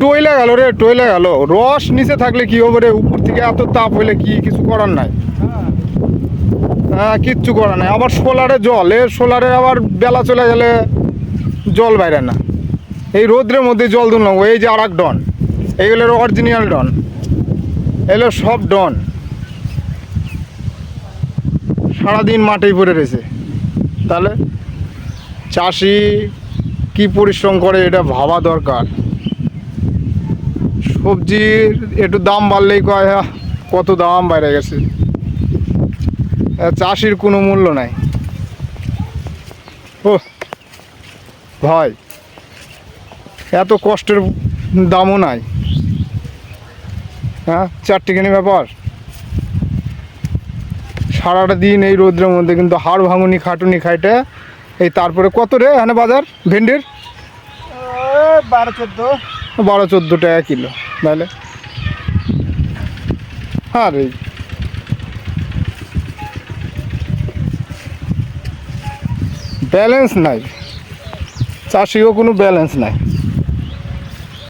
টইলে গেল রে, টইলে গেল। রস নিচে থাকলে কি হবে রে, উপর থেকে এত তাপ হইলে কি কিছু করার নাই। হ্যাঁ, কিচ্ছু করার নাই। আবার সোলারে জল, সোলারে আবার বেলা চলে গেলে জল বাইরে না। এই রোদ্রের মধ্যে জল তুললাম। এই যে আর এক ডন, এইগুলো অরিজিনাল ডন, এগুলো সব ডন সারাদিন মাঠেই পড়ে রয়েছে। তাহলে চাষি কি পরিশ্রম করে এটা ভাবা দরকার। সবজির একটু দাম বাড়লেই কয় কত দাম বাইরে গেছে। চাষির কোনো মূল্য নাই। ও ভাই, এত কষ্টের দামও নাই। হ্যাঁ, চারটিখানি ব্যাপার। সারাটা দিন এই রোদ্রের মধ্যে কিন্তু হাড় ভাঙুনি খাটুনি খাইটে এই তারপরে কত রে এখানে বাজার ভেন্ডির? 12-14 টাকা কিলো। তাহলে হ্যাঁ রে, ব্যালেন্স নাই, চাষিও কোনো ব্যালেন্স নাই।